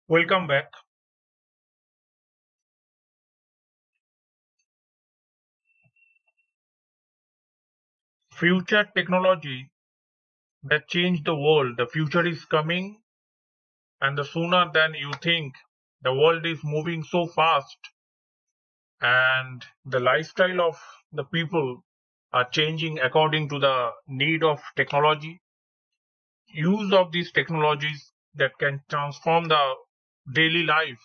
Welcome back. Future technology that change the world. The future is coming, and the sooner than you think. The world is moving so fast, and the lifestyle of the people are changing according to the need of technology. Use of these technologies that can transform the daily life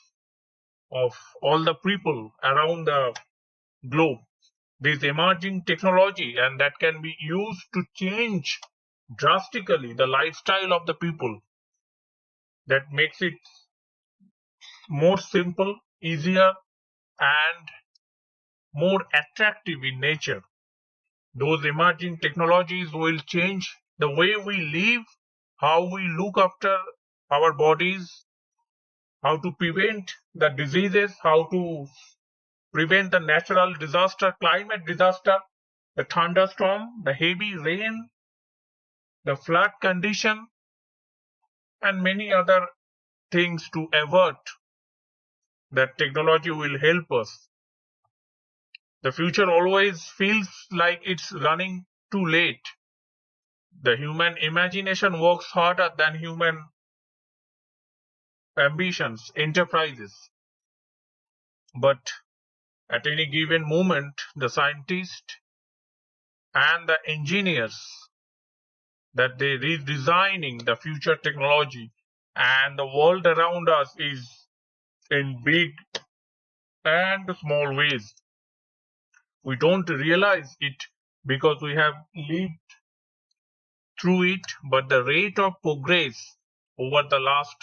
of all the people around the globe. This emerging technology and that can be used to change drastically the lifestyle of the people, that makes it more simple, easier, and more attractive in nature. Those emerging technologies will change the way we live, how we look after our bodies, how to prevent the diseases, how to prevent the natural disaster, climate disaster, the thunderstorm, the heavy rain, the flood condition, and many other things to avert. That technology will help us. The future always feels like it's running too late. The human imagination works harder than human ambitions, enterprises. But at any given moment, the scientists and the engineers that they redesigning the future technology, and the world around us is in big and small ways. We don't realize it because we have lived through it, but the rate of progress over the last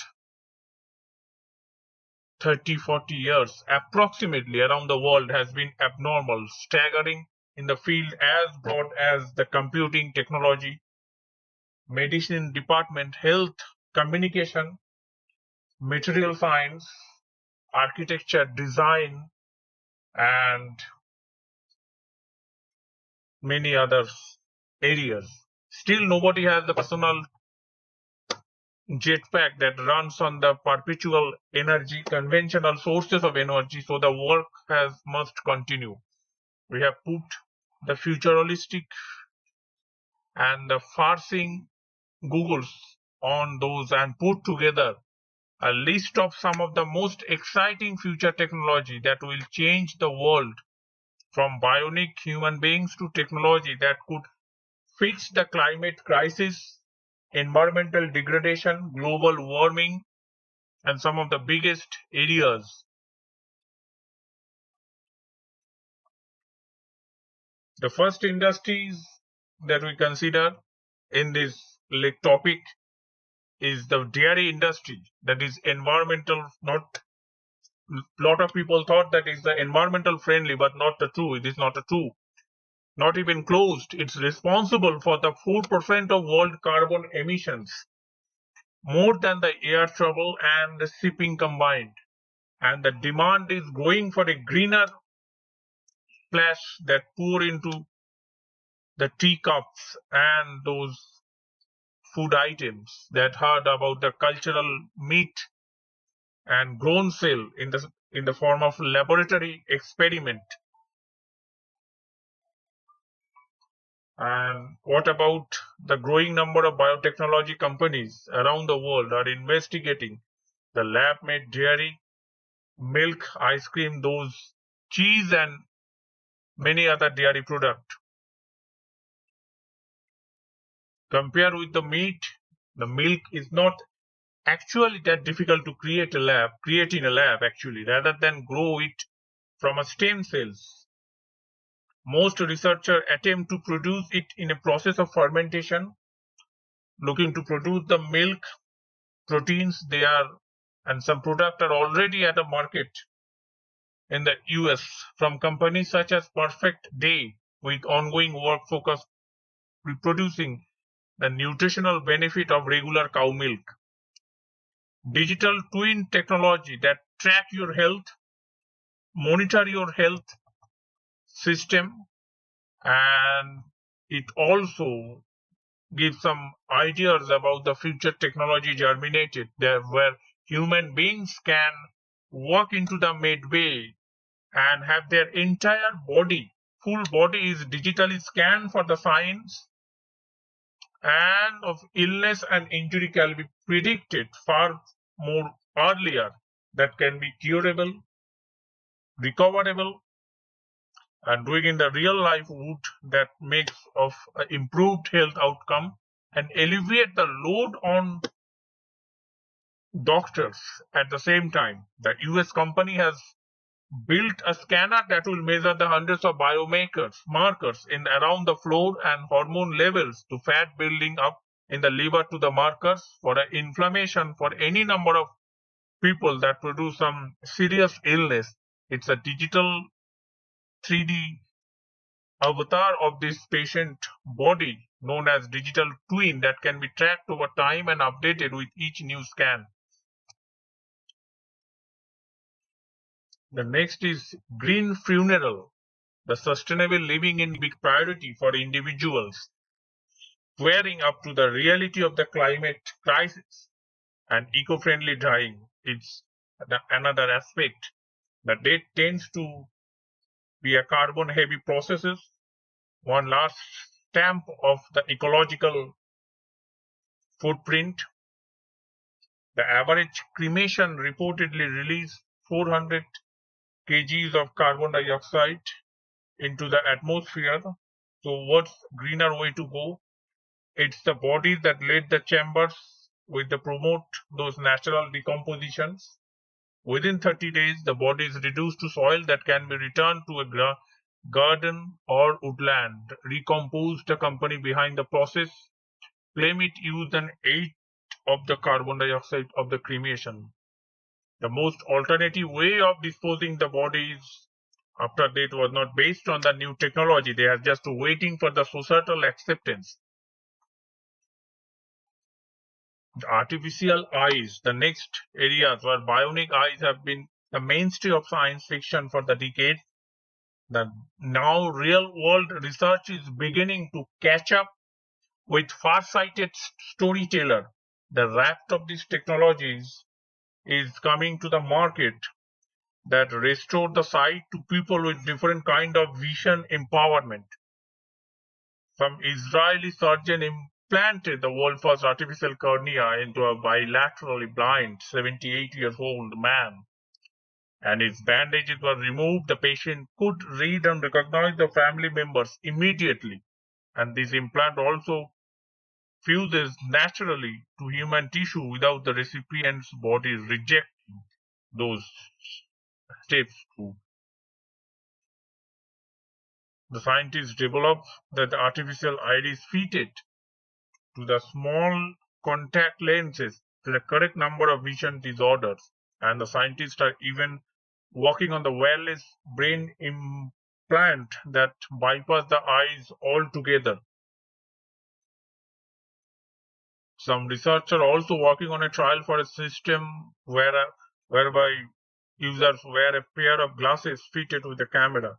30, 40 years approximately around the world has been abnormal, staggering in the field as broad as the computing technology, medicine department, health, communication, material science, architecture, design, and many other areas. Still, nobody has the personal jetpack that runs on the perpetual energy, conventional sources of energy, so the work has must continue. We have put the futuristic and the farsing Googles on those and put together a list of some of the most exciting future technology that will change the world, from bionic human beings to technology that could fix the climate crisis, environmental degradation, global warming, and some of the biggest areas. The first industries that we consider in this topic is the dairy industry. That is environmental. Not lot of people thought that is the environmental friendly, but not the true. It is not a true. Not even closed. It's responsible for the 4% of world carbon emissions, more than the air travel and the shipping combined. And the demand is growing for a greener splash that pour into the teacups and those food items that heard about the cultural meat and grown cell in the form of laboratory experiment. And what about the growing number of biotechnology companies around the world are investigating the lab-made dairy, milk, ice cream, those cheese, and many other dairy products. Compared with the meat, the milk is not actually that difficult to create in a lab actually, rather than grow it from a stem cells. Most researchers attempt to produce it in a process of fermentation, looking to produce the milk proteins. They are, and some products are already at the market in the US from companies such as Perfect Day, with ongoing work focused reproducing the nutritional benefit of regular cow milk. Digital twin technology that track your health, monitor your health system, and it also gives some ideas about the future technology germinated there, where human beings can walk into the midway and have their entire body, full body is digitally scanned for the signs and of illness and injury can be predicted far more earlier, that can be curable, recoverable, and doing in the real life would that makes of improved health outcome and alleviate the load on doctors. At the same time, the US company has built a scanner that will measure the hundreds of markers in around the floor and hormone levels to fat building up in the liver to the markers for inflammation for any number of people that produce some serious illness. It's a digital 3D avatar of this patient body known as digital twin that can be tracked over time and updated with each new scan. The next is green funeral. The sustainable living in big priority for individuals, squaring up to the reality of the climate crisis and eco-friendly dying. It's another aspect. The death tends to be a carbon-heavy processes, one last stamp of the ecological footprint. The average cremation reportedly released 400 kgs of carbon dioxide into the atmosphere. So what's greener way to go? It's the bodies that lead the chambers with the promote those natural decompositions. Within 30 days, the body is reduced to soil that can be returned to a garden or woodland. Recomposed, the company behind the process claim it used an eighth of the carbon dioxide of the cremation. The most alternative way of disposing the bodies after death was not based on the new technology. They are just waiting for the societal acceptance. The artificial eyes, the next areas where bionic eyes have been the mainstay of science fiction for the decades. The now real world research is beginning to catch up with far-sighted storyteller. The raft of these technologies is coming to the market that restore the sight to people with different kind of vision empowerment. Some Israeli surgeon implanted the world's first artificial cornea into a bilaterally blind 78-year-old man, and his bandages were removed. The patient could read and recognize the family members immediately, and this implant also fuses naturally to human tissue without the recipient's body rejecting those steps too. The scientists developed that the artificial iris fitted to the small contact lenses to the correct number of vision disorders, and the scientists are even working on the wireless brain implant that bypass the eyes altogether. Some researchers are also working on a trial for a system whereby users wear a pair of glasses fitted with a camera.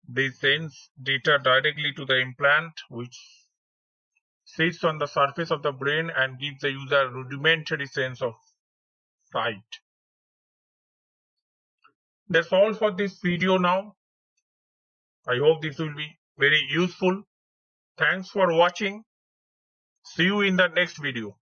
They sends data directly to the implant, which sits on the surface of the brain and gives the user a rudimentary sense of sight. That's all for this video now. I hope this will be very useful. Thanks for watching. See you in the next video.